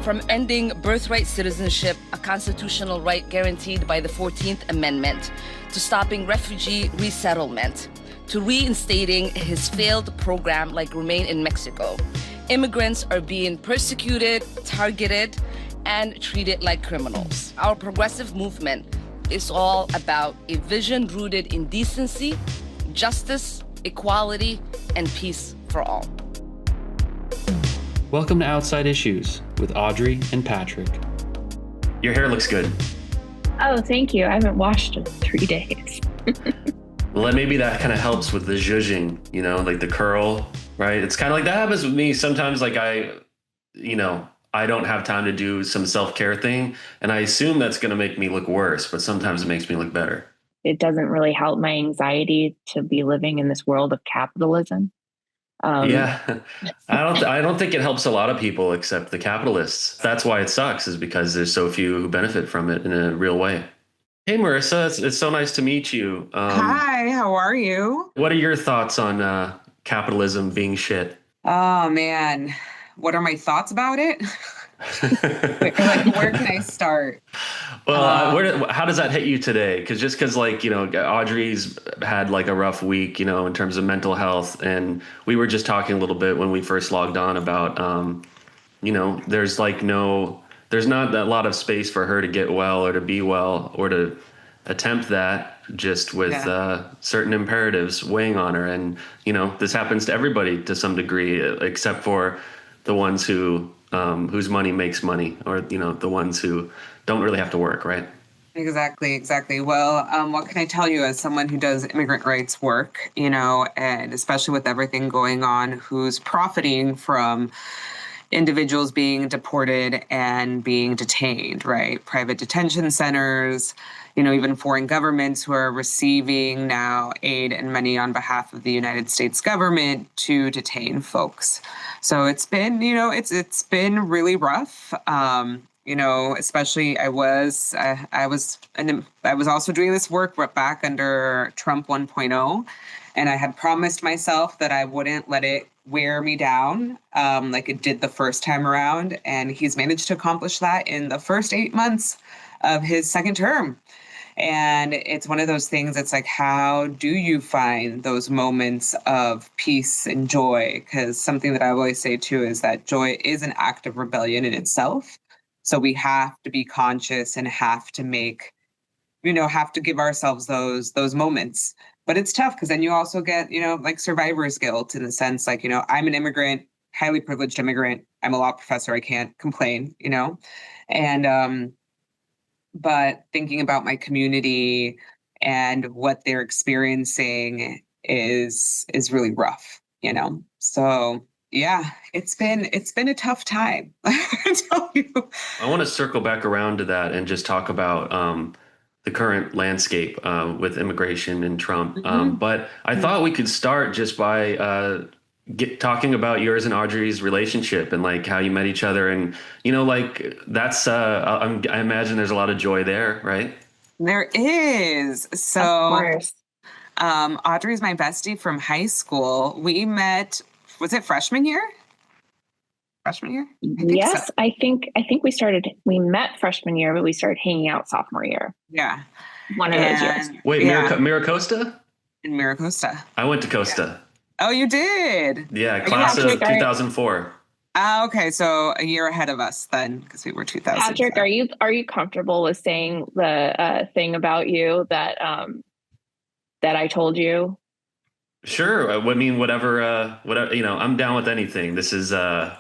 From ending birthright citizenship, a constitutional right guaranteed by the 14th Amendment, to stopping refugee resettlement, to reinstating his failed program like Remain in Mexico, immigrants are being persecuted, targeted, and treated like criminals. Our progressive movement is all about a vision rooted in decency, justice, equality, and peace for all. Welcome to Outside Issues with Audrey and Patrick. Your hair looks good. Oh, thank you. I haven't washed in 3 days. Well, maybe that kind of helps with the zhuzhing, like the curl, right? It's kind of like that happens with me sometimes. Like I don't have time to do some self-care thing, and I assume that's going to make me look worse, but sometimes it makes me look better. It doesn't really help my anxiety to be living in this world of capitalism. Yeah, I don't think it helps a lot of people except the capitalists. That's why it sucks, is because there's so few who benefit from it in a real way. Hey, Marissa, it's so nice to meet you. Hi, how are you? What are your thoughts on capitalism being shit? Oh, man. What are my thoughts about it? Where can I start? Well, how does that hit you today? Because Audrey's had like a rough week, in terms of mental health. And we were just talking a little bit when we first logged on about, there's not a lot of space for her to get well or to be well or to attempt that, just with certain imperatives weighing on her. And, this happens to everybody to some degree, except for the ones whose money makes money, or, the ones who don't really have to work, right? Exactly. Well, what can I tell you as someone who does immigrant rights work, and especially with everything going on, who's profiting from individuals being deported and being detained, right? Private detention centers, even foreign governments who are receiving now aid and money on behalf of the United States government to detain folks. So it's been, it's been really rough. Especially I was also doing this work back under Trump 1.0, and I had promised myself that I wouldn't let it wear me down like it did the first time around. And he's managed to accomplish that in the first 8 months of his second term. And it's one of those things that's like, how do you find those moments of peace and joy? Because something that I always say too is that joy is an act of rebellion in itself. So we have to be conscious and have to give ourselves those moments. But it's tough because then you also get, like survivor's guilt in the sense like, I'm an immigrant, highly privileged immigrant. I'm a law professor. I can't complain, and but thinking about my community and what they're experiencing is really rough, So yeah, it's been a tough time. I tell you. I want to circle back around to that and just talk about the current landscape with immigration and Trump. But I thought we could start just by talking about yours and Audrey's relationship and like how you met each other. And, that's, I imagine there's a lot of joy there, right? There is. So Audrey's my bestie from high school. We met, was it freshman year? Yes, so. I think we met freshman year, but we started hanging out sophomore year. Yeah. One of those years. Wait, yeah. Miracosta? In Miracosta. I went to Costa. Yeah. Oh, you did? Yeah, class of 2004. Okay, so a year ahead of us then, because we were 2000. Patrick, are you comfortable with saying the thing about you that I told you? Sure. I mean, whatever. I'm down with anything. This is we're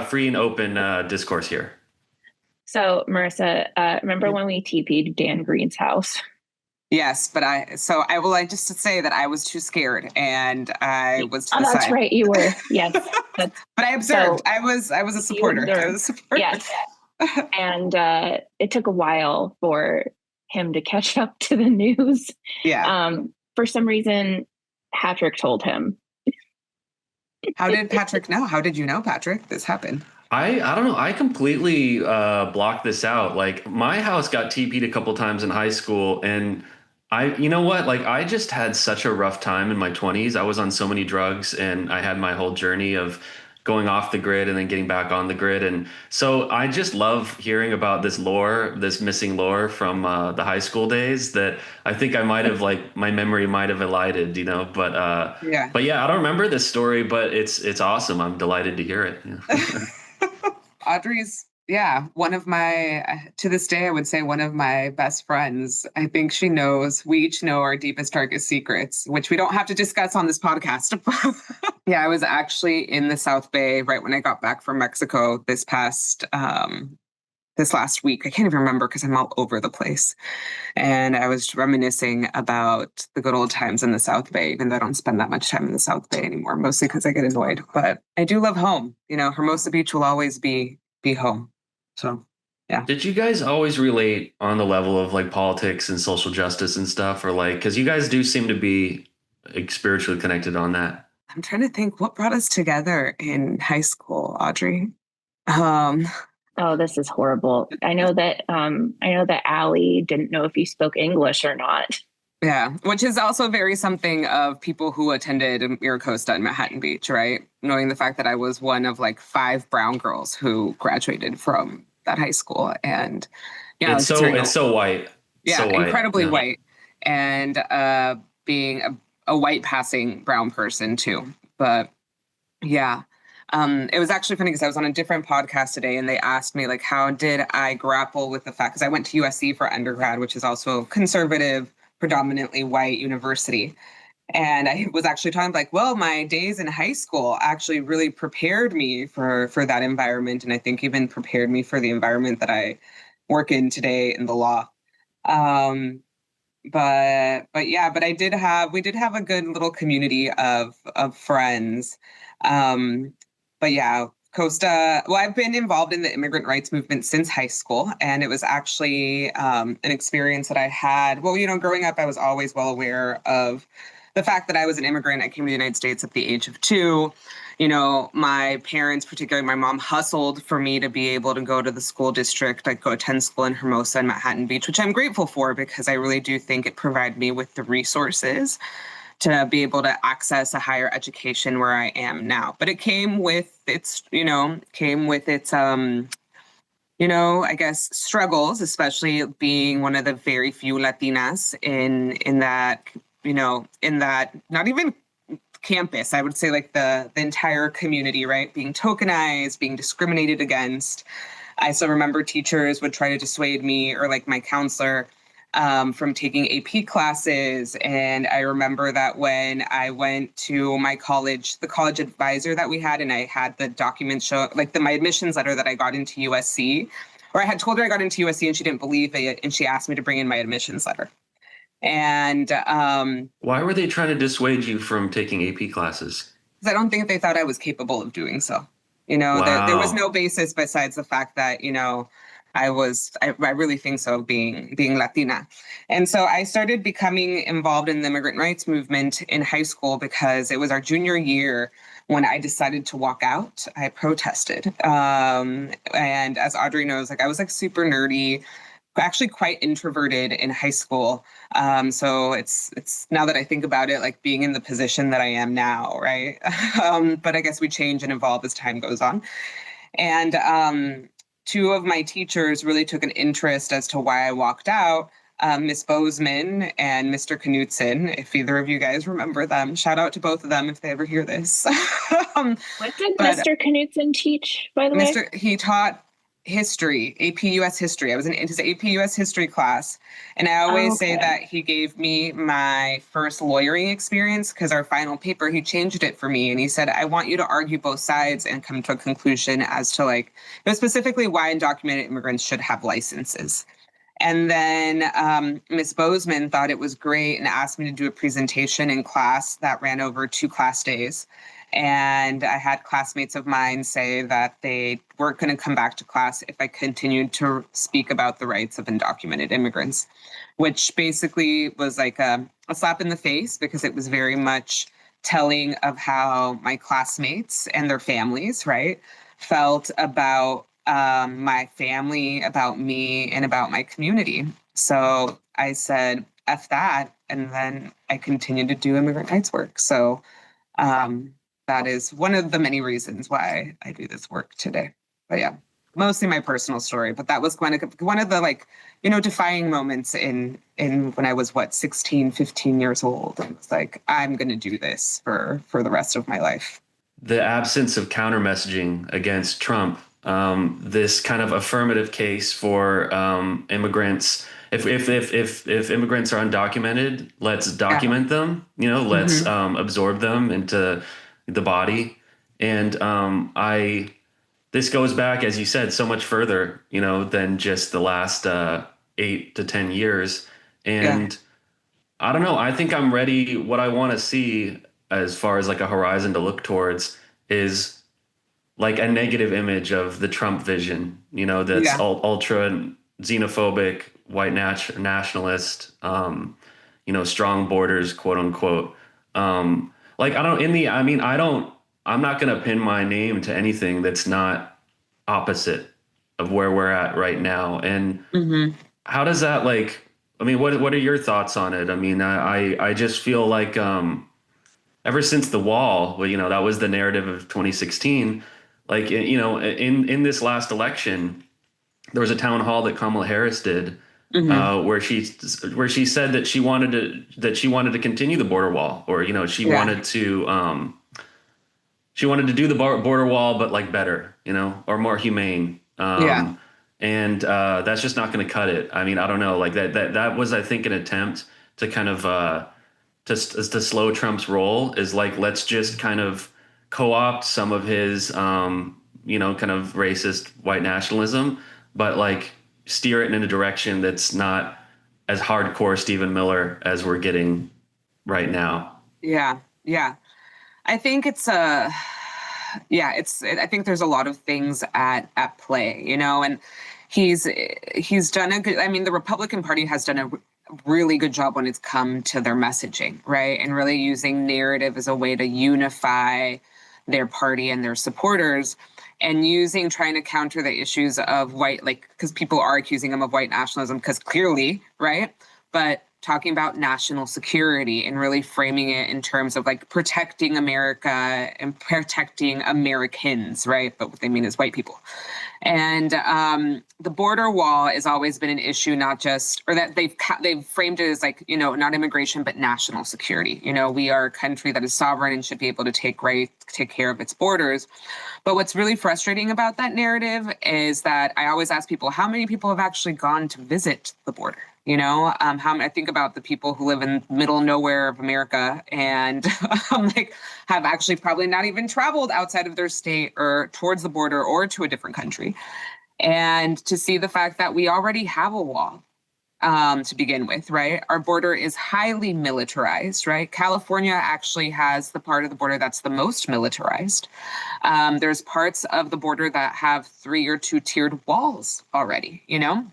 free and open discourse here. So, Marissa, remember when we TP'd Dan Green's house? Yes, but I will like just to say that I was too scared and I was to the side. That's right, you were. Yes. But I observed. So, I was a supporter. Yes. And it took a while for him to catch up to the news. Yeah. For some reason, Patrick told him. How did Patrick know? How did you know, Patrick, this happened? I don't know. I completely blocked this out. Like my house got TP'd a couple times in high school, and you know what? Like I just had such a rough time in my 20s. I was on so many drugs, and I had my whole journey of going off the grid and then getting back on the grid. And so I just love hearing about this lore, this missing lore from the high school days that I think I might have like my memory might have elided, Yeah. but yeah, I don't remember this story, but it's awesome. I'm delighted to hear it. Audrey's, yeah, one of my, to this day, I would say one of my best friends. I think she knows, we each know our deepest, darkest secrets, which we don't have to discuss on this podcast. Yeah, I was actually in the South Bay right when I got back from Mexico this last week. I can't even remember because I'm all over the place. And I was reminiscing about the good old times in the South Bay, even though I don't spend that much time in the South Bay anymore, mostly because I get annoyed. But I do love home. Hermosa Beach will always be home. So, yeah. Did you guys always relate on the level of like politics and social justice and stuff, or like, because you guys do seem to be like, spiritually connected on that? I'm trying to think what brought us together in high school, Audrey. Oh, this is horrible. I know that Allie didn't know if you spoke English or not. Yeah, which is also very something of people who attended Miracosta in Manhattan Beach, right? Knowing the fact that I was one of like 5 brown girls who graduated from that high school. And yeah, it's so white. Yeah, so white. Incredibly white. And being a white passing brown person too. But yeah. It was actually funny because I was on a different podcast today and they asked me like, how did I grapple with the fact, because I went to USC for undergrad, which is also a conservative, predominantly white university. And I was actually talking like, well, my days in high school actually really prepared me for that environment. And I think even prepared me for the environment that I work in today in the law. But we did have a good little community of friends. But yeah, Costa, well, I've been involved in the immigrant rights movement since high school. And it was actually an experience that I had. Well, growing up, I was always well aware of the fact that I was an immigrant. I came to the United States at the age of 2. My parents, particularly my mom, hustled for me to be able to go to the school district, like go attend school in Hermosa and Manhattan Beach, which I'm grateful for because I really do think it provided me with the resources to be able to access a higher education where I am now. But it came with its, I guess struggles, especially being one of the very few Latinas in that not even campus, I would say like the entire community, right? Being tokenized, being discriminated against. I still remember teachers would try to dissuade me or like my counselor from taking AP classes. And I remember that when I went to my college, the college advisor that we had, and I had the documents show, like my admissions letter that I got into USC, or I had told her I got into USC and she didn't believe it. And she asked me to bring in my admissions letter. And why were they trying to dissuade you from taking AP classes? Because I don't think they thought I was capable of doing so. Wow. There was no basis besides the fact that, I really think so, being Latina. And so I started becoming involved in the immigrant rights movement in high school because it was our junior year when I decided to walk out. I protested. And as Audrey knows, I was super nerdy, actually quite introverted in high school. So it's now that I think about it, like being in the position that I am now, right? But I guess we change and evolve as time goes on. And 2 of my teachers really took an interest as to why I walked out, Miss Bozeman and Mr. Knutson. If either of you guys remember them, shout out to both of them if they ever hear this. What did Mr. Knutson teach, by the way? He taught history, AP US history. I was in his AP US history class. And I always say that he gave me my first lawyering experience because our final paper, he changed it for me. And he said, I want you to argue both sides and come to a conclusion as to specifically why undocumented immigrants should have licenses. And then Ms. Bozeman thought it was great and asked me to do a presentation in class that ran over 2 class days. And I had classmates of mine say that they weren't going to come back to class if I continued to speak about the rights of undocumented immigrants, which basically was like a slap in the face because it was very much telling of how my classmates and their families, right, felt about my family, about me, and about my community. So I said, F that. And then I continued to do immigrant rights work. So that is one of the many reasons why I do this work today. But yeah, mostly my personal story. But that was one of the like, defying moments in when I was 16, 15 years old. And it's like, I'm going to do this for the rest of my life. The absence of counter messaging against Trump, this kind of affirmative case for immigrants. If immigrants are undocumented, let's document them. Let's absorb them into the body. And this goes back, as you said, so much further, than just the last 8 to 10 years. And I don't know. I think I'm ready. What I want to see, as far as like a horizon to look towards, is like a negative image of the Trump vision, that's ultra xenophobic, white nationalist, strong borders, quote unquote. I'm not going to pin my name to anything that's not opposite of where we're at right now. And how does that what are your thoughts on it? I mean, I just feel like, ever since the wall, that was the narrative of 2016. Like, in this last election, there was a town hall that Kamala Harris did, where she said that she wanted to continue the border wall, or she wanted to do the border wall, but like better, or more humane. And that's just not going to cut it. I mean, I don't know, like that was, I think, an attempt to kind of to slow Trump's roll, is like, let's just kind of co-opt some of his, kind of racist white nationalism, but like steer it in a direction that's not as hardcore Stephen Miller as we're getting right now. Yeah. I think I think there's a lot of things at play, and he's done the Republican Party has done a really good job when it's come to their messaging, right? And really using narrative as a way to unify their party and their supporters, and trying to counter the issues of white, because people are accusing them of white nationalism, because clearly, right? But talking about national security and really framing it in terms of like protecting America and protecting Americans, right? But what they mean is white people. And the border wall has always been an issue, not just, or that they've framed it as like, not immigration, but national security. We are a country that is sovereign and should be able to take care of its borders. But what's really frustrating about that narrative is that I always ask people, how many people have actually gone to visit the border? I think about the people who live in middle nowhere of America and have actually probably not even traveled outside of their state or towards the border or to a different country. And to see the fact that we already have a wall to begin with, right? Our border is highly militarized, right? California actually has the part of the border that's the most militarized. There's parts of the border that have 3 or 2 tiered walls already, and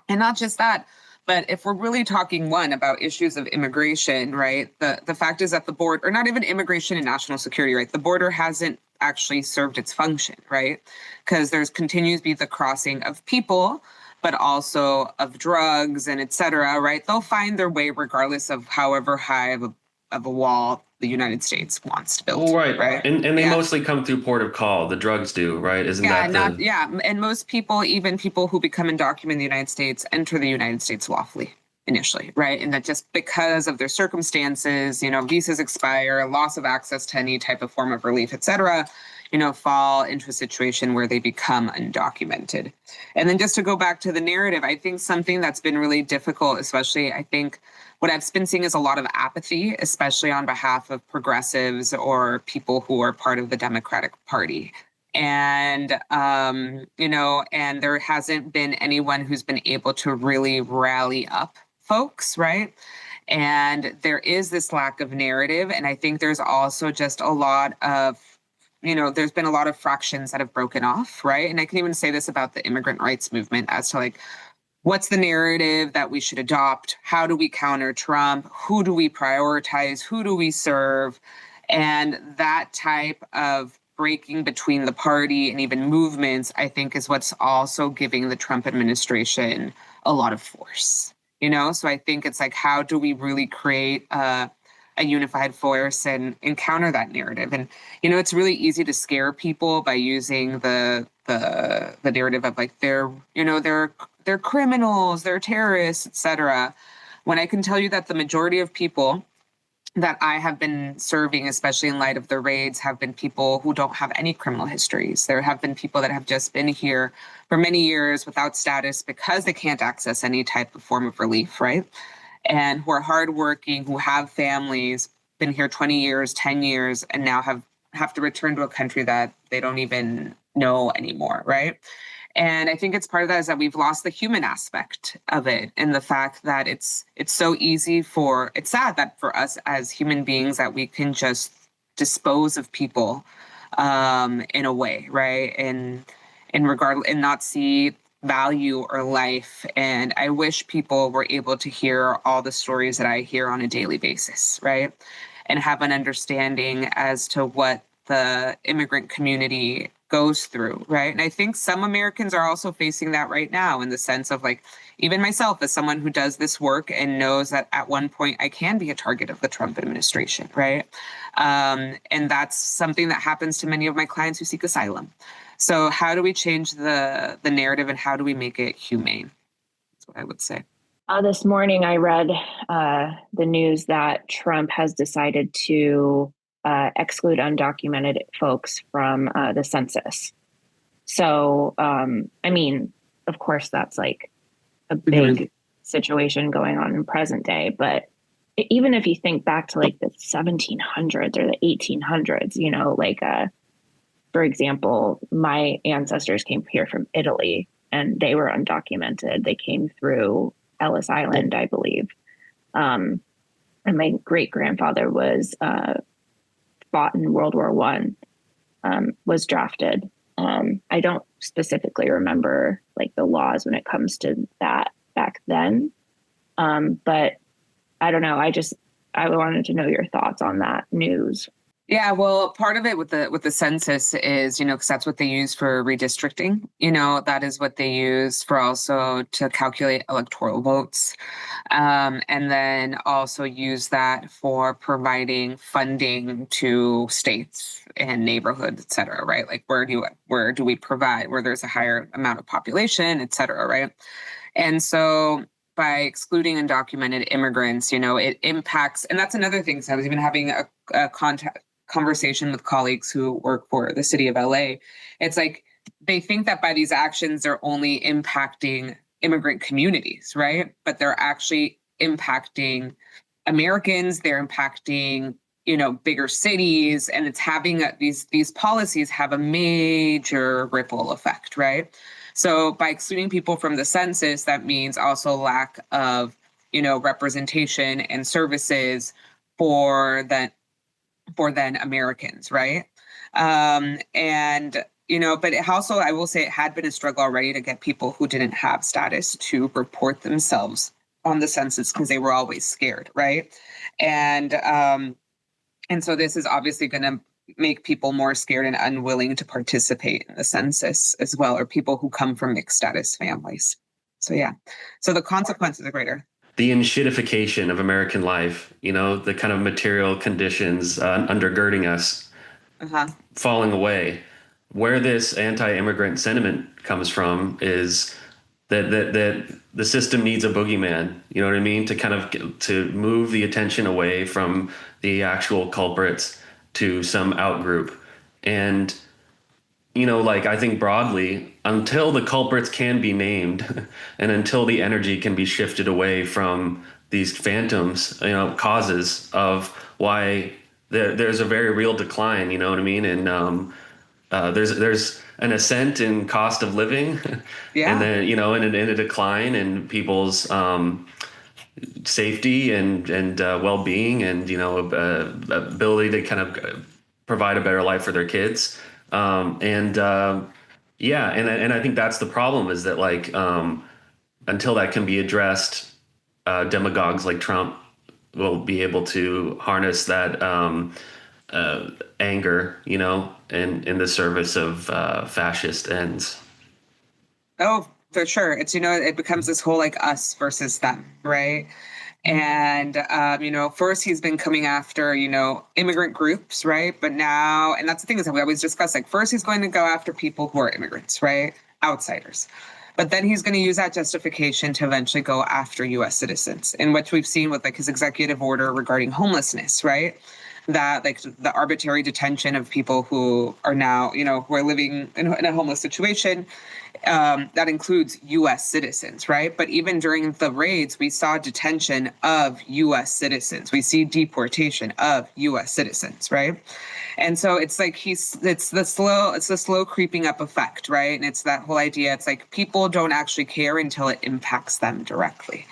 not just that. But if we're really talking, about issues of immigration, right, the fact is that the border, or not even immigration and national security, right, the border hasn't actually served its function, right, because there's continues to be the crossing of people, but also of drugs and et cetera, right? They'll find their way regardless of however high of a wall the United States wants to build. Well, right. And they mostly come through port of call. The drugs do, right? Isn't that And most people, even people who become undocumented in the United States, enter the United States lawfully initially, right? And that just because of their circumstances, visas expire, loss of access to any type of form of relief, et cetera, fall into a situation where they become undocumented. And then just to go back to the narrative, I think something that's been really difficult, especially I think what I've been seeing is a lot of apathy, especially on behalf of progressives or people who are part of the Democratic Party. And, and there hasn't been anyone who's been able to really rally up folks, right? And there is this lack of narrative. And I think there's also just a lot of, there's been a lot of fractions that have broken off, right? And I can even say this about the immigrant rights movement as to what's the narrative that we should adopt? How do we counter Trump? Who do we prioritize? Who do we serve? And that type of breaking between the party and even movements, I think, is what's also giving the Trump administration a lot of force. So I think it's how do we really create a a unified force and counter that narrative. And, it's really easy to scare people by using the narrative of like, they're criminals, they're terrorists, etc. When I can tell you that the majority of people that I have been serving, especially in light of the raids, have been people who don't have any criminal histories. There have been people that have just been here for many years without status because they can't access any type of form of relief, right? And who are hardworking, who have families, been here 20 years, 10 years, and now have to return to a country that they don't even know anymore, right? And I think it's part of that is that we've lost the human aspect of it, and the fact that it's so easy it's sad that for us as human beings that we can just dispose of people in a way, right? And not see value or life. And I wish people were able to hear all the stories that I hear on a daily basis, right? And have an understanding as to what the immigrant community goes through, right? And I think some Americans are also facing that right now, in the sense of like, even myself as someone who does this work and knows that at one point I can be a target of the Trump administration, right? And that's something that happens to many of my clients who seek asylum. So how do we change the narrative, and how do we make it humane? That's what I would say. This morning I read the news that Trump has decided to exclude undocumented folks from the census. So, I mean, of course, that's like a big situation going on in present day. But even if you think back to like the 1700s or the 1800s, for example, my ancestors came here from Italy and they were undocumented. They came through Ellis Island, I believe. And my great grandfather was fought in World War I, was drafted. I don't specifically remember like the laws when it comes to that back then. But I don't know. I wanted to know your thoughts on that news. Yeah, well, part of it with the census is, because that's what they use for redistricting. That is what they use for also to calculate electoral votes. And then also use that for providing funding to states and neighborhoods, et cetera, right? Like where do we provide where there's a higher amount of population, et cetera, right? And so by excluding undocumented immigrants, it impacts, and that's another thing. So I was even having a conversation with colleagues who work for the city of LA. It's like they think that by these actions, they're only impacting immigrant communities, right? But they're actually impacting Americans. They're impacting, bigger cities, and it's having these policies have a major ripple effect, right? So by excluding people from the census, that means also lack of, representation and services for then Americans, right? But it also, I will say, it had been a struggle already to get people who didn't have status to report themselves on the census because they were always scared, right? And so this is obviously going to make people more scared and unwilling to participate in the census as well, or people who come from mixed status families. So yeah, so the consequences are greater. The enshittification of American life, the kind of material conditions undergirding us, falling away. Where this anti-immigrant sentiment comes from is that the system needs a boogeyman, you know what I mean, to kind of to move the attention away from the actual culprits to some outgroup. And I think broadly, until the culprits can be named and until the energy can be shifted away from these phantoms, causes of why there's a very real decline, you know what I mean? And there's an ascent in cost of living, yeah. And then, and a decline in people's safety and well-being and, ability to kind of provide a better life for their kids. And I think that's the problem, is that until that can be addressed, demagogues like Trump will be able to harness that anger, in the service of fascist ends. Oh, for sure. It's, it becomes this whole us versus them, right? And, first he's been coming after, immigrant groups, right? But now, and that's the thing is that we always discuss, like, first he's going to go after people who are immigrants, right? Outsiders. But then he's going to use that justification to eventually go after U.S. citizens, in which we've seen with like his executive order regarding homelessness, right? That like the arbitrary detention of people who are now, who are living in a homeless situation, that includes U.S. citizens, right? But even during the raids, we saw detention of U.S. citizens. We see deportation of U.S. citizens, right? And so it's like it's the slow creeping up effect, right? And it's that whole idea. It's like people don't actually care until it impacts them directly.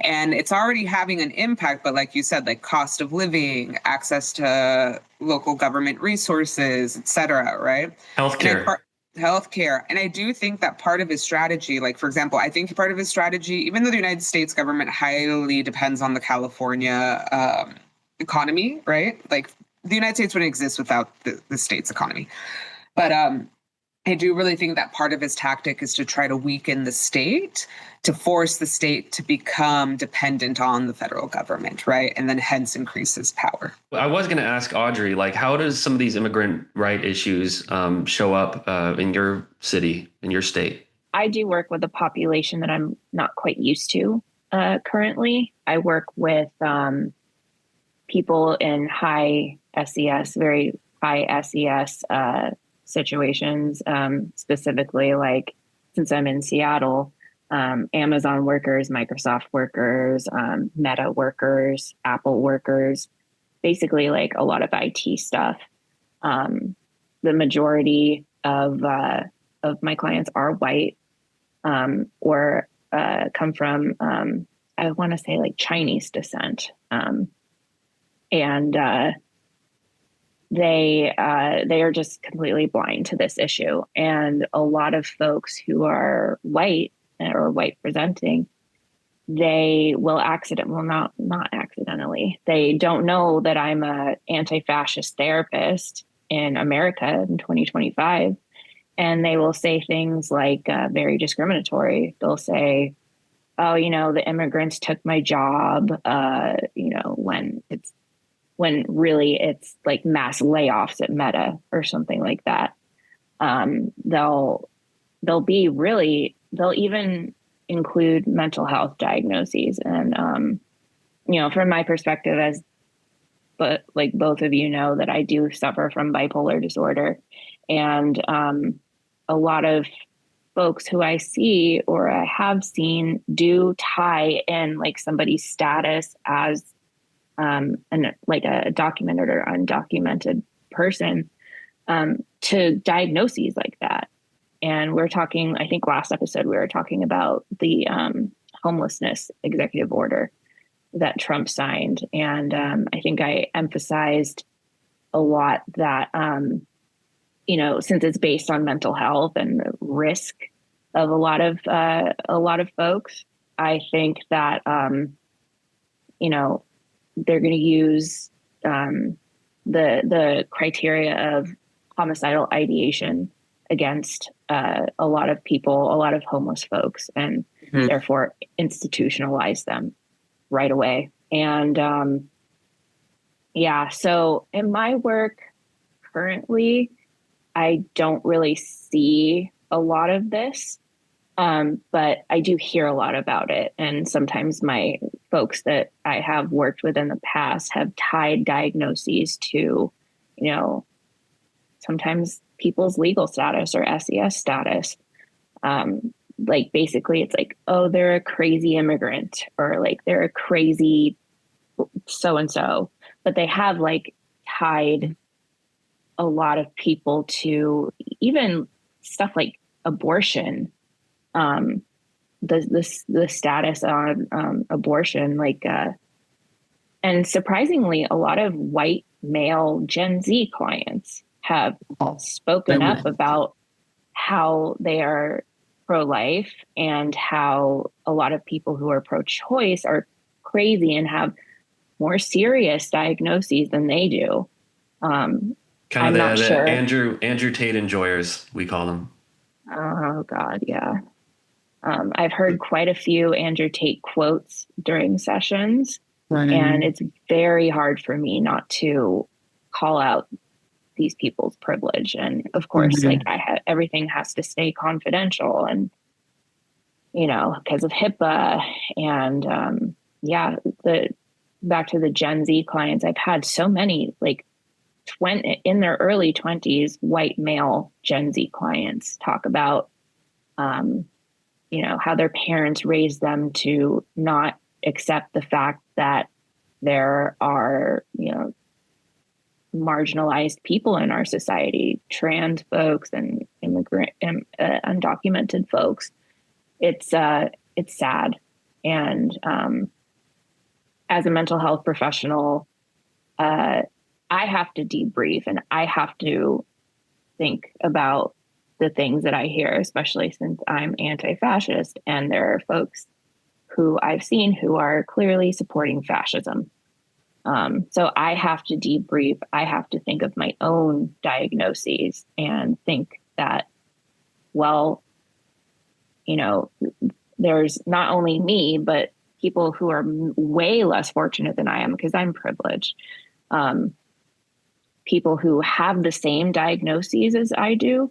And it's already having an impact, but like you said, like cost of living, access to local government resources, et cetera, right? Healthcare. And I do think that part of his strategy, like, for example, I think part of his strategy, even though the United States government highly depends on the California economy, right? Like the United States wouldn't exist without the state's economy. But I do really think that part of his tactic is to try to weaken the state, to force the state to become dependent on the federal government, right? And then hence increase his power. I was going to ask Audrey, like, how does some of these immigrant right issues show up in your city, in your state? I do work with a population that I'm not quite used to currently. I work with people in high SES, very high SES situations, specifically like since I'm in Seattle, Amazon workers, Microsoft workers, Meta workers, Apple workers, basically like a lot of IT stuff. The majority of my clients are white or come from, I want to say like Chinese descent. And they are just completely blind to this issue. And a lot of folks who are white or white presenting, they will not accidentally. They don't know that I'm a anti-fascist therapist in America in 2025. And they will say things like very discriminatory. They'll say, oh, the immigrants took my job, when really it's like mass layoffs at Meta or something like that. They'll even include mental health diagnoses. And, from my perspective but like both of you know that I do suffer from bipolar disorder, and a lot of folks who I see or I have seen do tie in like somebody's status as like a documented or undocumented person to diagnoses like that. And we're talking, I think last episode we were talking about the homelessness executive order that Trump signed. And I think I emphasized a lot that, since it's based on mental health and the risk of a lot of folks, I think that, they're going to use the criteria of homicidal ideation against a lot of people, a lot of homeless folks, and therefore institutionalize them right away. And so in my work currently, I don't really see a lot of this. But I do hear a lot about it. And sometimes my folks that I have worked with in the past have tied diagnoses to, sometimes people's legal status or SES status. Like basically it's like, oh, they're a crazy immigrant, or like they're a crazy so-and-so, but they have like tied a lot of people to even stuff like abortion. The status on abortion, and surprisingly, a lot of white male Gen Z clients have spoken up about how they are pro-life and how a lot of people who are pro-choice are crazy and have more serious diagnoses than they do. Kind of the sure. Andrew Tate enjoyers, we call them. Oh God, yeah. I've heard quite a few Andrew Tate quotes during sessions, and it's very hard for me not to call out these people's privilege. And of course, like everything has to stay confidential, and because of HIPAA. And back to the Gen Z clients, I've had so many like in their early 20s, white male Gen Z clients talk about, how their parents raised them to not accept the fact that there are, marginalized people in our society, trans folks and immigrant and undocumented folks. It's sad. And as a mental health professional, I have to debrief and I have to think about the things that I hear, especially since I'm anti-fascist, and there are folks who I've seen who are clearly supporting fascism. So I have to debrief. I have to think of my own diagnoses and think that, there's not only me, but people who are way less fortunate than I am, because I'm privileged. People who have the same diagnoses as I do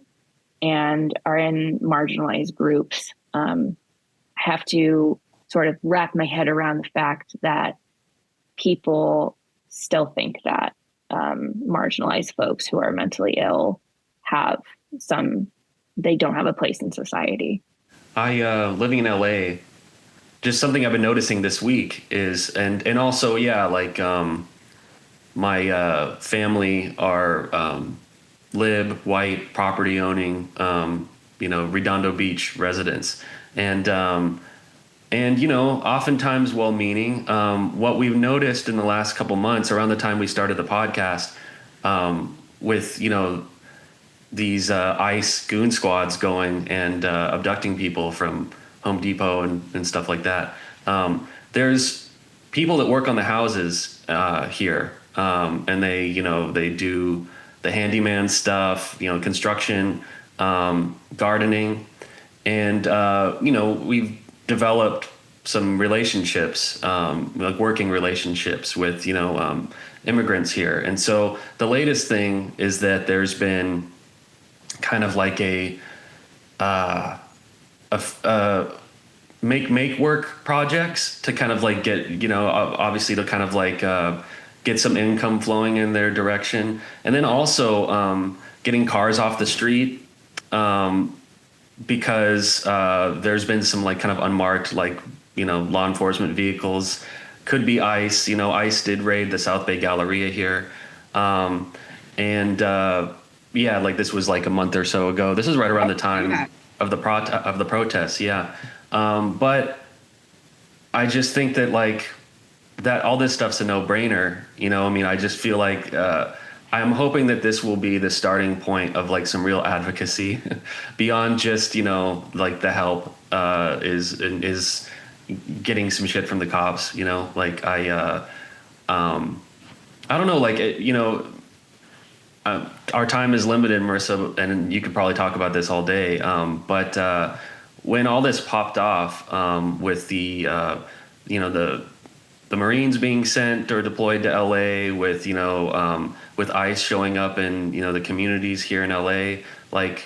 and are in marginalized groups. Have to sort of wrap my head around the fact that people still think that marginalized folks who are mentally ill they don't have a place in society. Living in LA, just something I've been noticing this week is, and also, my family are white, property owning, Redondo Beach residents. And oftentimes well-meaning. What we've noticed in the last couple months, around the time we started the podcast, with, these ICE goon squads going and abducting people from Home Depot and stuff like that. There's people that work on the houses here, and they do the handyman stuff, construction, gardening, and we've developed some relationships, like working relationships with immigrants here. And so the latest thing is that there's been kind of like a make work projects to kind of like get, obviously to kind of like get some income flowing in their direction. And then also getting cars off the street, because there's been some like kind of unmarked, like, law enforcement vehicles, could be ICE. ICE did raid the South Bay Galleria here. Like this was like a month or so ago. This is right around the time of the protests. Yeah. But I just think that like that all this stuff's a no-brainer. I just feel like I'm hoping that this will be the starting point of like some real advocacy beyond just, like the help is getting some shit from the cops, like I don't know, like, our time is limited, Marissa, and you could probably talk about this all day. But when all this popped off, with the Marines being sent or deployed to LA, with with ICE showing up in the communities here in LA, like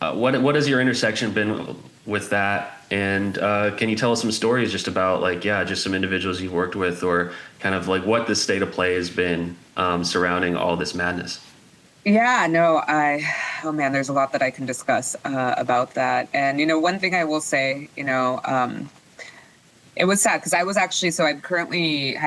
what has your intersection been with that? And can you tell us some stories just about like just some individuals you've worked with, or kind of like what the state of play has been surrounding all this madness? Yeah, no, there's a lot that I can discuss about that. And, one thing I will say, it was sad because I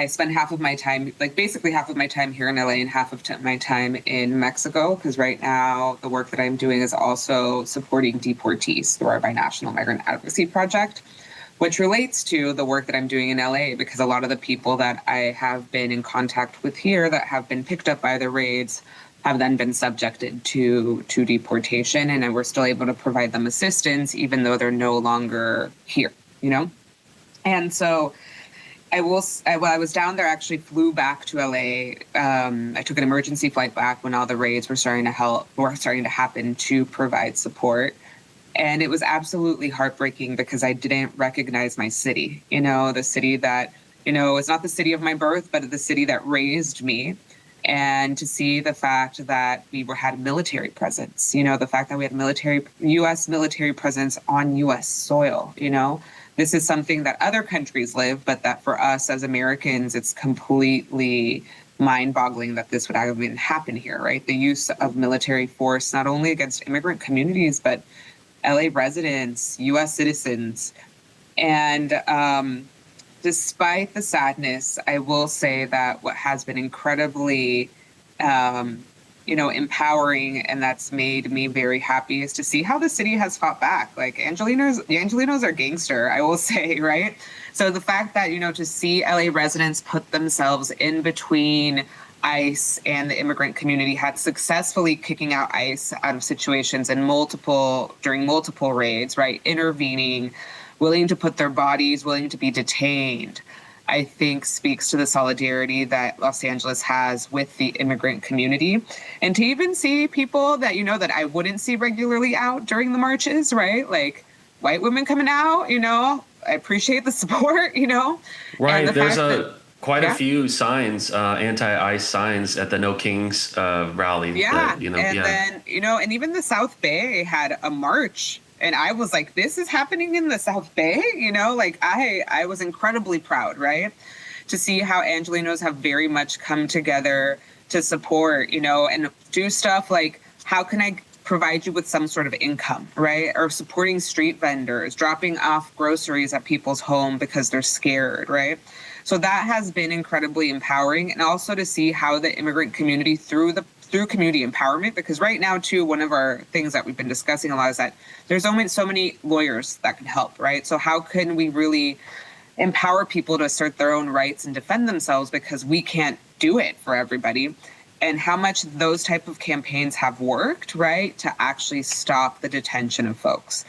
spend half of my time, like basically half of my time here in LA and half of my time in Mexico. Because right now the work that I'm doing is also supporting deportees through our binational migrant advocacy project, which relates to the work that I'm doing in LA, because a lot of the people that I have been in contact with here that have been picked up by the raids have then been subjected to deportation, and we're still able to provide them assistance even though they're no longer here, And so while I was down there, I actually flew back to LA. I took an emergency flight back when all the raids were starting to happen to provide support. And it was absolutely heartbreaking because I didn't recognize my city, the city that, is not the city of my birth, but the city that raised me. And to see the fact that we had military presence, the fact that we had U.S. military presence on U.S. soil, this is something that other countries live, but that for us as Americans, it's completely mind-boggling that this would even happen here, right? The use of military force, not only against immigrant communities, but LA residents, U.S. citizens. And despite the sadness, I will say that what has been incredibly, empowering and that's made me very happy is to see how the city has fought back. Like the Angelinos are gangster, I will say, right? So the fact that, to see LA residents put themselves in between ICE and the immigrant community, had successfully kicking out ICE out of situations during multiple raids, right? Intervening, willing to put their bodies, willing to be detained, I think speaks to the solidarity that Los Angeles has with the immigrant community. And to even see people that, that I wouldn't see regularly out during the marches, right? Like white women coming out, I appreciate the support, Right. And There's quite a few signs, anti-ICE signs at the No Kings rally. Yeah. Then, and even the South Bay had a march. And I was like, this is happening in the South Bay, I was incredibly proud, right? To see how Angelinos have very much come together to support, and do stuff like, how can I provide you with some sort of income, right? Or supporting street vendors, dropping off groceries at people's home because they're scared, right? So that has been incredibly empowering. And also to see how the immigrant community through community empowerment, because right now too, one of our things that we've been discussing a lot is that there's only so many lawyers that can help, right? So how can we really empower people to assert their own rights and defend themselves, because we can't do it for everybody, and how much those type of campaigns have worked, right, to actually stop the detention of folks.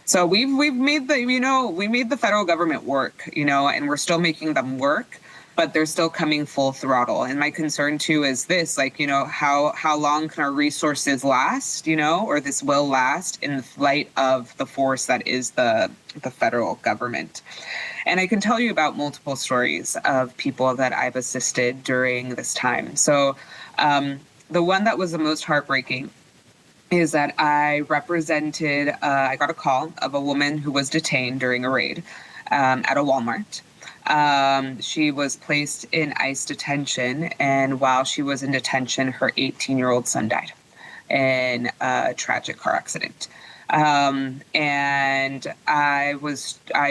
So we've made we made the federal government work, and we're still making them work, but they're still coming full throttle. And my concern too is this, how long can our resources last, or this will last in light of the force that is the federal government. And I can tell you about multiple stories of people that I've assisted during this time. So the one that was the most heartbreaking is that I got a call of a woman who was detained during a raid at a Walmart. She was placed in ICE detention, and while she was in detention, her 18-year-old son died in a tragic car accident. And I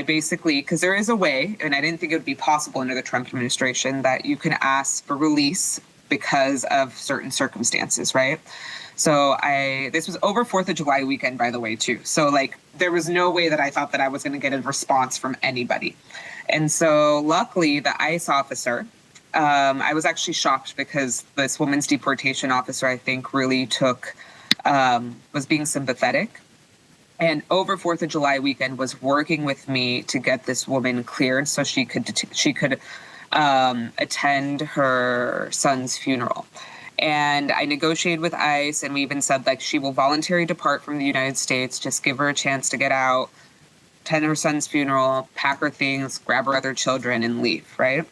basically, because there is a way, and I didn't think it would be possible under the Trump administration, that you can ask for release because of certain circumstances, right? So this was over 4th of July weekend, by the way, too. So there was no way that I thought that I was going to get a response from anybody. And so luckily the ICE officer, I was actually shocked because this woman's deportation officer, I think, really was being sympathetic. And over 4th of July weekend was working with me to get this woman cleared so she could attend her son's funeral. And I negotiated with ICE, and we even said she will voluntarily depart from the United States, just give her a chance to get out, attend her son's funeral, pack her things, grab her other children, and leave, right?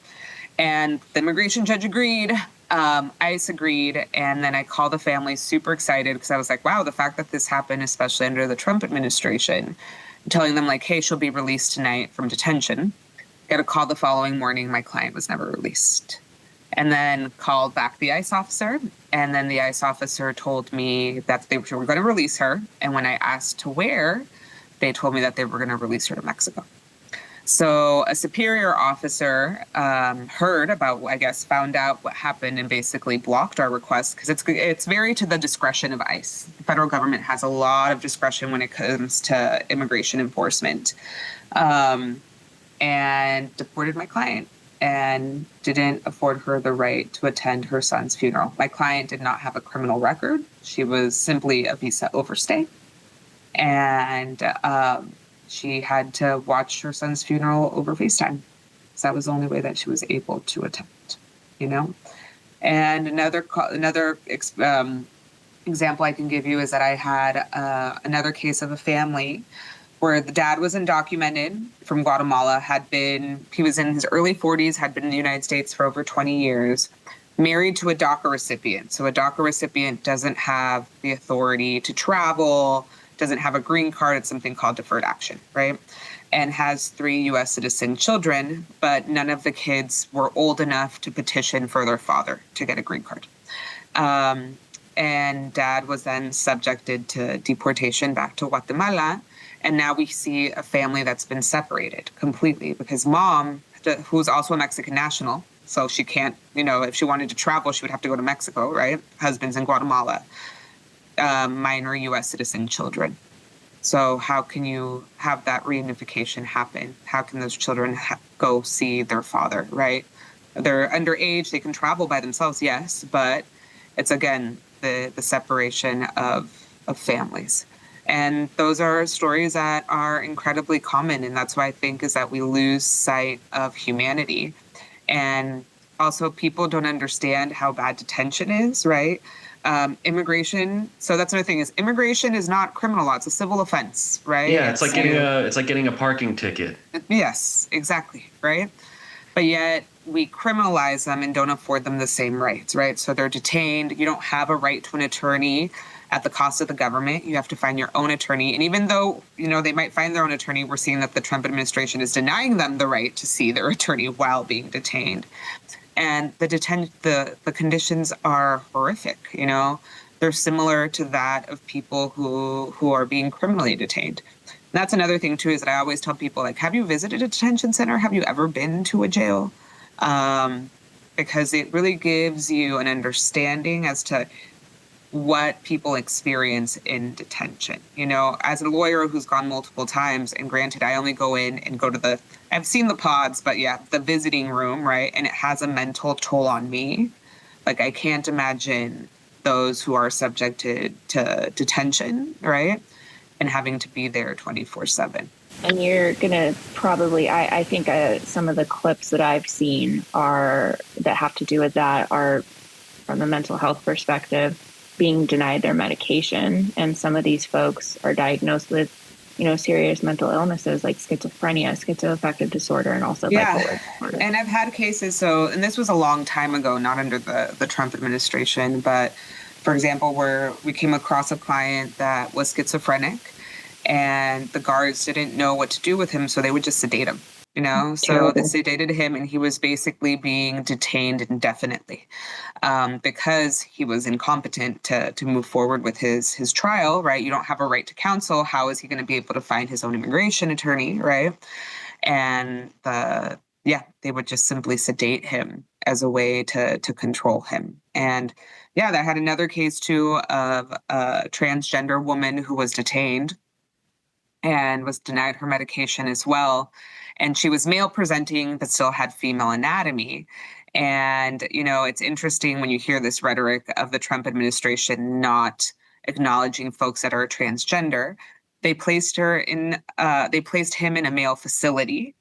And the immigration judge agreed, ICE agreed, and then I called the family super excited because I was like, wow, the fact that this happened, especially under the Trump administration, telling them hey, she'll be released tonight from detention. Got a call the following morning, my client was never released. And then called back the ICE officer, and then the ICE officer told me that they were going to release her, and when I asked to where, they told me that they were going to release her to Mexico. So a superior officer found out what happened and basically blocked our request, because it's very to the discretion of ICE. The federal government has a lot of discretion when it comes to immigration enforcement, and deported my client and didn't afford her the right to attend her son's funeral. My client did not have a criminal record. She was simply a visa overstay. And she had to watch her son's funeral over FaceTime. So that was the only way that she was able to attend, And another example I can give you is that I had another case of a family where the dad was undocumented from Guatemala, he was in his early 40s, had been in the United States for over 20 years, married to a DACA recipient. So a DACA recipient doesn't have the authority to travel, doesn't have a green card. It's something called deferred action, right? And has 3 U.S. citizen children, but none of the kids were old enough to petition for their father to get a green card. And dad was then subjected to deportation back to Guatemala. And now we see a family that's been separated completely because mom, who's also a Mexican national, so she can't, if she wanted to travel, she would have to go to Mexico, right? Husband's in Guatemala, minor U.S. citizen children. So how can you have that reunification happen? How can those children go see their father, right? They're underage, they can travel by themselves, yes, but it's, again, the separation of families. And those are stories that are incredibly common. And that's why I think is that we lose sight of humanity. And also people don't understand how bad detention is, right? Immigration. So that's another thing is immigration is not criminal law. It's a civil offense, right? Yeah, it's like getting a parking ticket. Yes, exactly. Right. But yet we criminalize them and don't afford them the same rights, right? So they're detained. You don't have a right to an attorney at the cost of the government. You have to find your own attorney. And even though, they might find their own attorney, we're seeing that the Trump administration is denying them the right to see their attorney while being detained. And the conditions are horrific, They're similar to that of people who are being criminally detained. And that's another thing, too, is that I always tell people, like, have you visited a detention center? Have you ever been to a jail? Because it really gives you an understanding as to what people experience in detention. As a lawyer who's gone multiple times, and granted, I only go in and I've seen the pods, but yeah, the visiting room, right? And it has a mental toll on me. Like, I can't imagine those who are subjected to detention, right? And having to be there 24/7. And you're going to probably, I think some of the clips that I've seen that have to do with that are from the mental health perspective, being denied their medication. And some of these folks are diagnosed with, serious mental illnesses like schizophrenia, schizoaffective disorder, and also bipolar disorder. And I've had cases, and this was a long time ago, not under the Trump administration, but for example, where we came across a client that was schizophrenic and the guards didn't know what to do with him, so they would just sedate him. So they sedated him and he was basically being detained indefinitely because he was incompetent to move forward with his trial, right? You don't have a right to counsel. How is he going to be able to find his own immigration attorney, right? And they would just simply sedate him as a way to control him. And I had another case too of a transgender woman who was detained and was denied her medication as well. And she was male presenting, but still had female anatomy. And, it's interesting when you hear this rhetoric of the Trump administration not acknowledging folks that are transgender. They placed him in a male facility.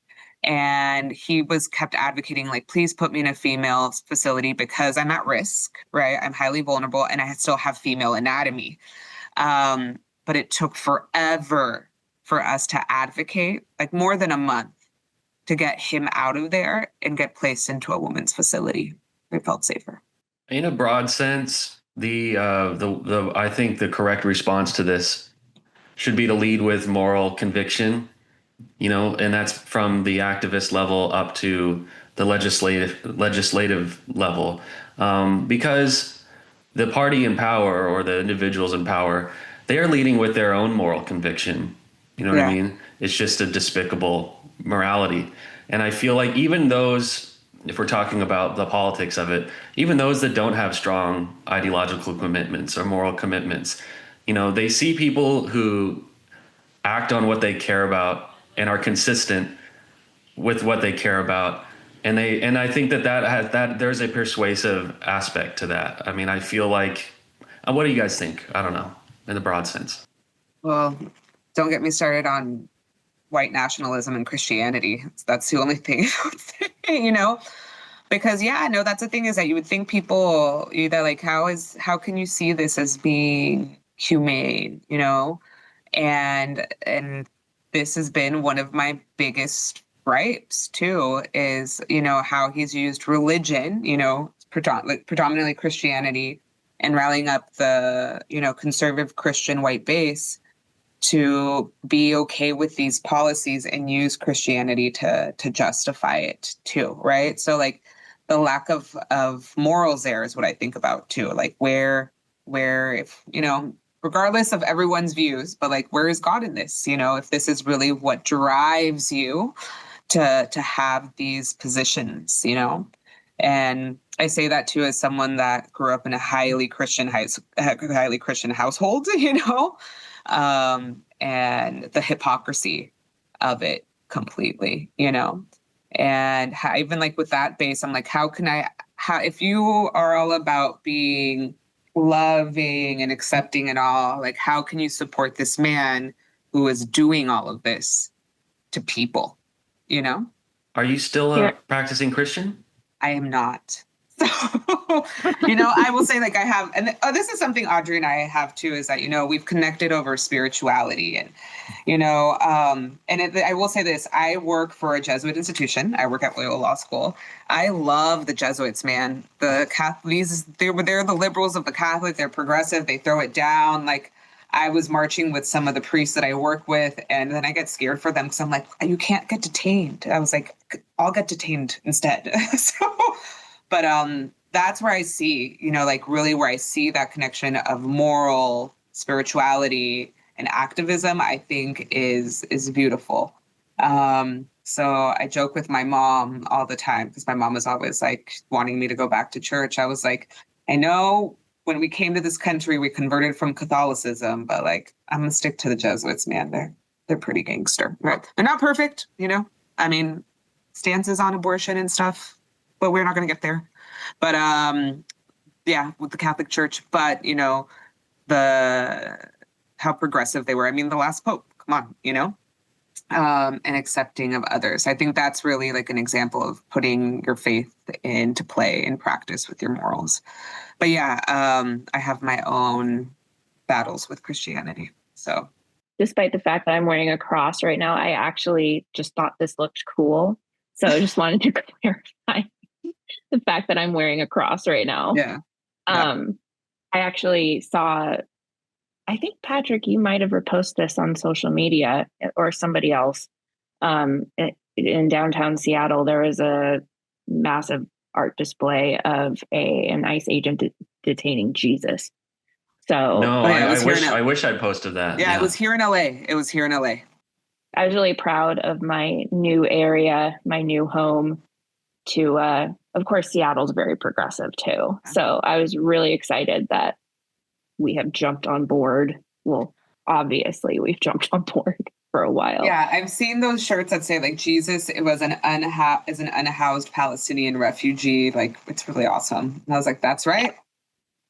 And he was kept advocating, like, please put me in a female facility because I'm at risk, right? I'm highly vulnerable and I still have female anatomy. But it took forever for us to advocate, like more than a month, to get him out of there and get placed into a woman's facility. It felt safer. In a broad sense, I think the correct response to this should be to lead with moral conviction, and that's from the activist level up to the legislative level, because the party in power or the individuals in power, they are leading with their own moral conviction. You know what I mean? It's just a despicable morality. And I feel like even those, if we're talking about the politics of it, even those that don't have strong ideological commitments or moral commitments, they see people who act on what they care about and are consistent with what they care about. And I think that there's a persuasive aspect to that. I mean, I feel like, what do you guys think? I don't know, in the broad sense. Well, don't get me started on white nationalism and Christianity. That's the only thing I would say, But Because no, that's the thing, is that you would think people either like, how can you see this as being humane, and this has been one of my biggest gripes too, is how he's used religion, predominantly Christianity, and rallying up the conservative Christian white base to be okay with these policies and use Christianity to justify it too, right? So like the lack of morals there is what I think about too. Like where if regardless of everyone's views, but like where is God in this? If this is really what drives you to have these positions, and I say that too as someone that grew up in a highly Christian household, and the hypocrisy of it completely, and even like with that base, I'm like, if you are all about being loving and accepting and all, like, how can you support this man who is doing all of this to people, Are you still a practicing Christian? I am not. So, I will say, like, I have, and this is something Audrey and I have too, is that, we've connected over spirituality, and, I will say this, I work for a Jesuit institution. I work at Loyola Law School. I love the Jesuits, man. The Catholics, they're the liberals of the Catholic. They're progressive. They throw it down. Like, I was marching with some of the priests that I work with, and then I get scared for them because I'm like, you can't get detained. I was like, I'll get detained instead. But that's where I see, like really where I see that connection of moral spirituality and activism, I think is beautiful. So I joke with my mom all the time, because my mom was always like wanting me to go back to church. I was like, I know when we came to this country, we converted from Catholicism, but like, I'm gonna stick to the Jesuits, man. They're pretty gangster. Right? They're not perfect, I mean, stances on abortion and stuff, but we're not going to get there. But with the Catholic Church, but how progressive they were. I mean, the last Pope, come on, and accepting of others. I think that's really like an example of putting your faith into play and practice with your morals. But I have my own battles with Christianity. So, despite the fact that I'm wearing a cross right now, I actually just thought this looked cool. So I just wanted to clarify the fact that I'm wearing a cross right now. Yeah. I actually saw, I think, Patrick, you might have reposted this on social media, or somebody else. In downtown Seattle, there was a massive art display of an ICE agent detaining Jesus. So no, I wish I'd posted that. Yeah, it was here in LA. I was really proud of my new area, my new home. Of course, Seattle's very progressive too. So I was really excited that we have jumped on board. Well, obviously we've jumped on board for a while. Yeah, I've seen those shirts that say like Jesus is an unhoused Palestinian refugee. Like, it's really awesome. And I was like, that's right.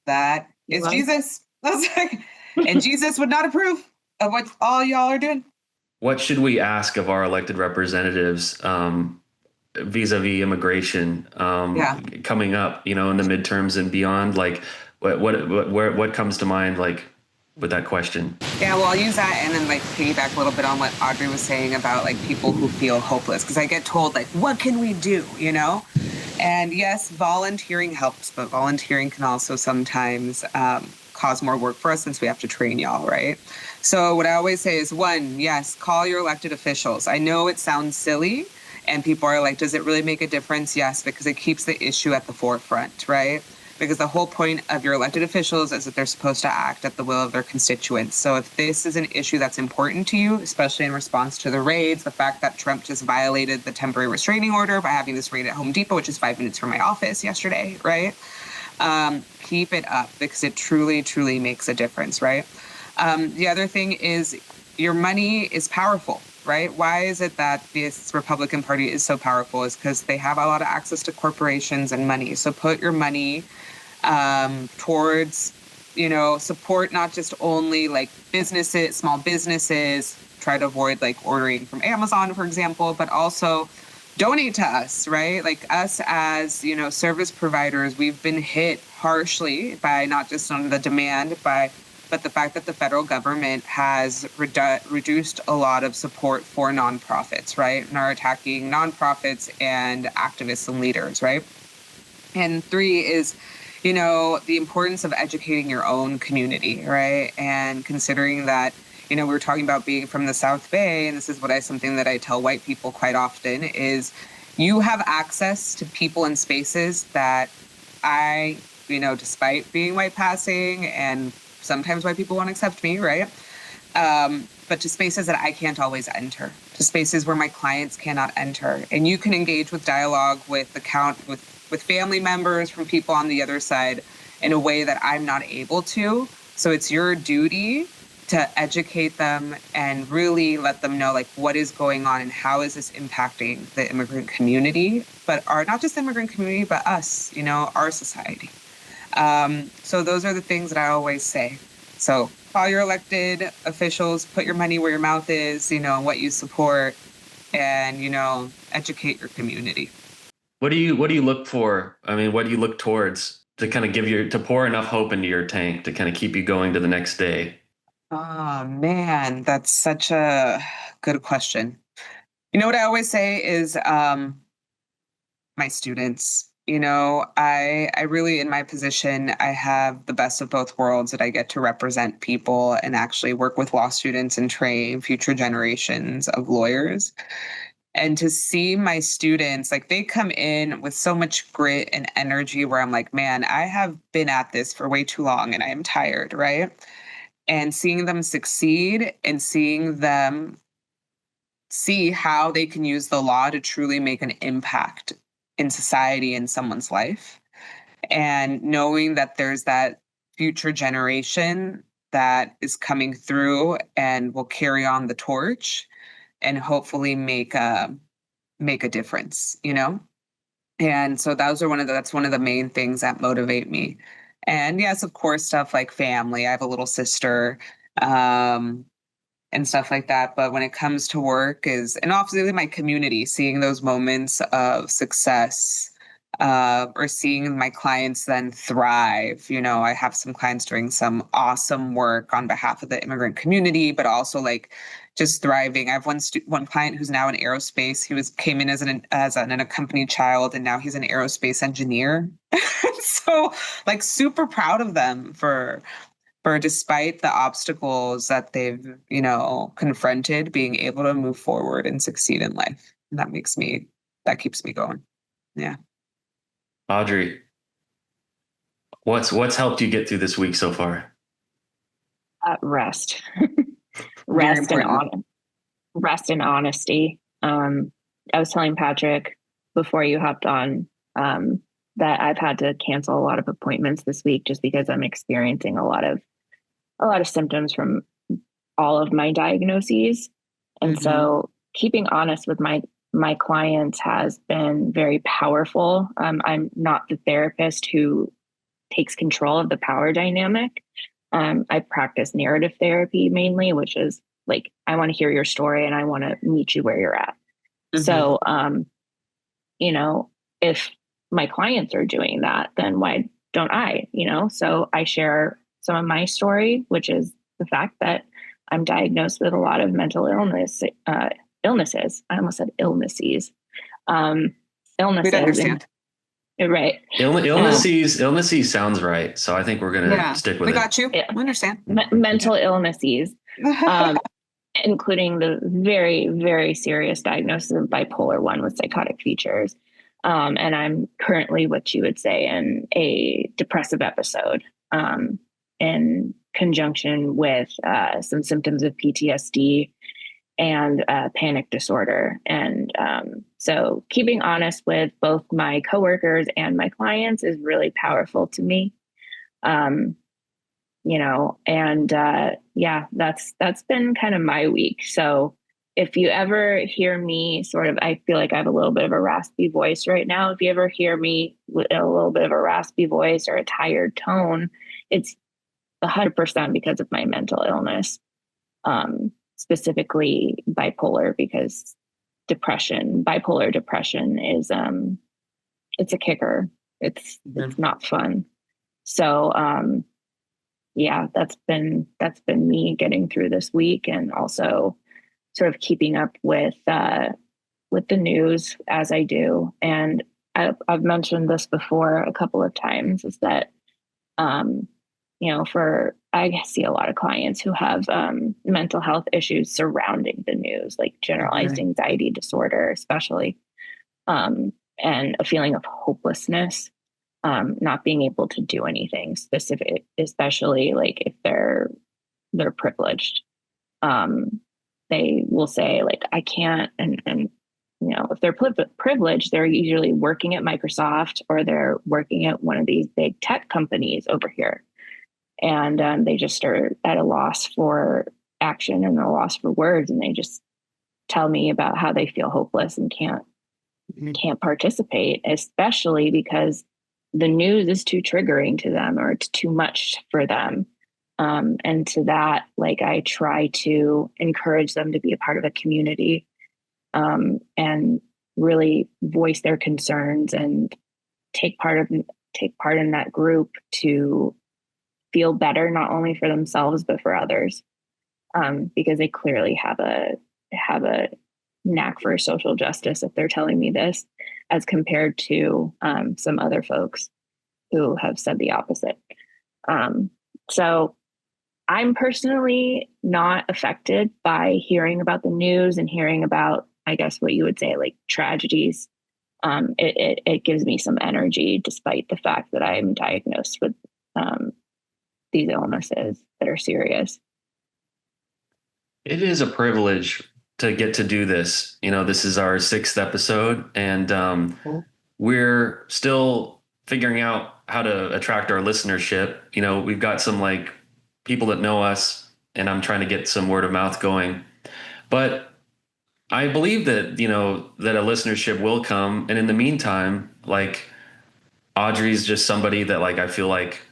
That is Jesus. I was like, and Jesus would not approve of what all y'all are doing. What should we ask of our elected representatives vis-a-vis immigration coming up, in the midterms and beyond? Like, what comes to mind, like, with that question? Yeah, well, I'll use that and then like piggyback a little bit on what Audrey was saying about like people who feel hopeless, because I get told like, what can we do, And yes, volunteering helps, but volunteering can also sometimes cause more work for us since we have to train y'all, right? So what I always say is, one, yes, call your elected officials. I know it sounds silly, and people are like, does it really make a difference? Yes, because it keeps the issue at the forefront, right? Because the whole point of your elected officials is that they're supposed to act at the will of their constituents. So if this is an issue that's important to you, especially in response to the raids, the fact that Trump just violated the temporary restraining order by having this raid at Home Depot, which is 5 minutes from my office yesterday, right? Keep it up, because it truly, truly makes a difference, right? The other thing is your money is powerful, right? Why is it that this Republican Party is so powerful? Is because they have a lot of access to corporations and money. So put your money towards, support not just only like businesses, small businesses, try to avoid like ordering from Amazon, for example, but also donate to us, right? Like us as, service providers, we've been hit harshly by not just on the demand, but the fact that the federal government has reduced a lot of support for nonprofits, right? And are attacking nonprofits and activists and leaders, right? And 3 is, the importance of educating your own community, right? And considering that, we were talking about being from the South Bay, and this is something that I tell white people quite often, is you have access to people and spaces that I, despite being white passing, and sometimes white people won't accept me, right? But to spaces that I can't always enter, to spaces where my clients cannot enter. And you can engage with dialogue with family members, from people on the other side, in a way that I'm not able to. So it's your duty to educate them and really let them know what is going on and how is this impacting the immigrant community, but not just the immigrant community, but us, our society. So those are the things that I always say. So call your elected officials, put your money where your mouth is, what you support, and, educate your community. What do you look for? I mean, what do you look towards to kind of to pour enough hope into your tank to kind of keep you going to the next day? Oh, man, that's such a good question. What I always say is my students, I really, in my position, I have the best of both worlds, that I get to represent people and actually work with law students and train future generations of lawyers. And to see my students, they come in with so much grit and energy, where I'm like, man, I have been at this for way too long and I am tired, right? And seeing them succeed and seeing them see how they can use the law to truly make an impact in society, in someone's life. And knowing that there's that future generation that is coming through and will carry on the torch and hopefully make a difference, And so that's one of the main things that motivate me. And yes, of course, stuff like family. I have a little sister, and stuff like that. But when it comes to work, and obviously my community, seeing those moments of success, or seeing my clients then thrive. I have some clients doing some awesome work on behalf of the immigrant community, but also just thriving. I have one client who's now in aerospace. He came in as an unaccompanied child, and now he's an aerospace engineer. So super proud of them for despite the obstacles that they've, confronted, being able to move forward and succeed in life. And that keeps me going. Yeah. Audrey, what's helped you get through this week so far? Rest. Rest and honesty. I was telling Patrick before you hopped on that I've had to cancel a lot of appointments this week just because I'm experiencing a lot of symptoms from all of my diagnoses. And so keeping honest with my clients has been very powerful. I'm not the therapist who takes control of the power dynamic. I practice narrative therapy mainly, which is I want to hear your story and I want to meet you where you're at. So, if my clients are doing that, then why don't I, So I share some of my story, which is the fact that I'm diagnosed with a lot of mental illnesses. I almost said illnesses. Illnesses. We'd understand. Right. Illnesses sounds right. So I think we're going to stick with it. We got you. Yeah. We understand. Mental illnesses, including the very, very serious diagnosis of bipolar 1 with psychotic features. And I'm currently what you would say in a depressive episode, in conjunction with some symptoms of PTSD and panic disorder. And so keeping honest with both my coworkers and my clients is really powerful to me. That's been kind of my week. So if you ever hear me I feel like I have a little bit of a raspy voice right now. If you ever hear me with a little bit of a raspy voice or a tired tone, it's 100% because of my mental illness, specifically bipolar, because depression, bipolar depression is, it's a kicker. It's not fun. So, yeah, that's been me getting through this week, and also sort of keeping up with the news as I do. And I've mentioned this before a couple of times, is that, I see a lot of clients who have mental health issues surrounding the news, like generalized anxiety disorder, especially, and a feeling of hopelessness, not being able to do anything specific, especially like if they're privileged. They will say like, I can't, and if they're privileged, they're usually working at Microsoft, or they're working at one of these big tech companies over here. And they just are at a loss for action and a loss for words. And they just tell me about how they feel hopeless and can't participate, especially because the news is too triggering to them, or it's too much for them. And to that, like, I try to encourage them to be a part of a community, and really voice their concerns and take part in that group to feel better, not only for themselves, but for others. Because they clearly have a knack for social justice, if they're telling me this, as compared to some other folks who have said the opposite. So I'm personally not affected by hearing about the news and hearing about, I guess, what you would say, like, tragedies. It gives me some energy, despite the fact that I'm diagnosed with these illnesses that are serious. It is a privilege to get to do this. This is our 6th episode, and we're still figuring out how to attract our listenership. We've got some like people that know us, and I'm trying to get some word of mouth going. But I believe that, that a listenership will come. And in the meantime, like, Audrey's just somebody that, like, I feel like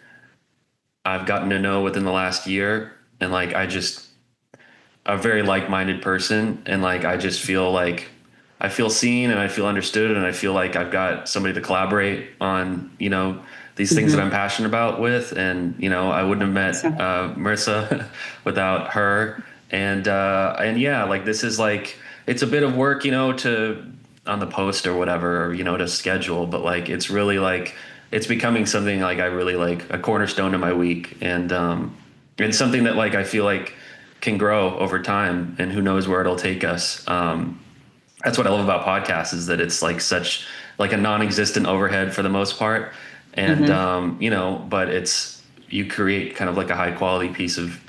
I've gotten to know within the last year. And like, a very like-minded person. And like, I just feel like I feel seen, and I feel understood, and I feel like I've got somebody to collaborate on, these things that I'm passionate about with. And, I wouldn't have met Marissa without her. And yeah, like, this is like, it's a bit of work, on the post or whatever, or, to schedule, but like, it's really like, it's becoming something like I really like, a cornerstone of my week. And it's something that, like, I feel like can grow over time, and who knows where it'll take us. That's what I love about podcasts, is that it's like such like a non-existent overhead for the most part. And, but you create kind of like a high quality piece of,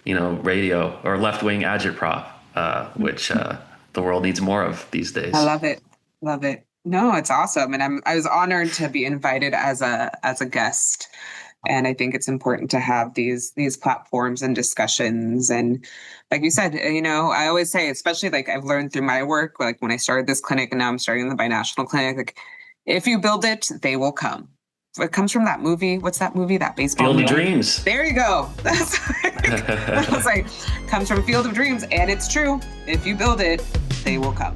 radio or left-wing agitprop, which the world needs more of these days. I love it. Love it. No, it's awesome. And I was honored to be invited as a guest. And I think it's important to have these platforms and discussions. And like you said, I always say, especially like I've learned through my work, like when I started this clinic and now I'm starting the binational clinic, like, if you build it, they will come. It comes from that movie. What's that movie? That baseball Field movie? of Dreams. There you go. That's I was like, comes from Field of Dreams. And it's true. If you build it, they will come.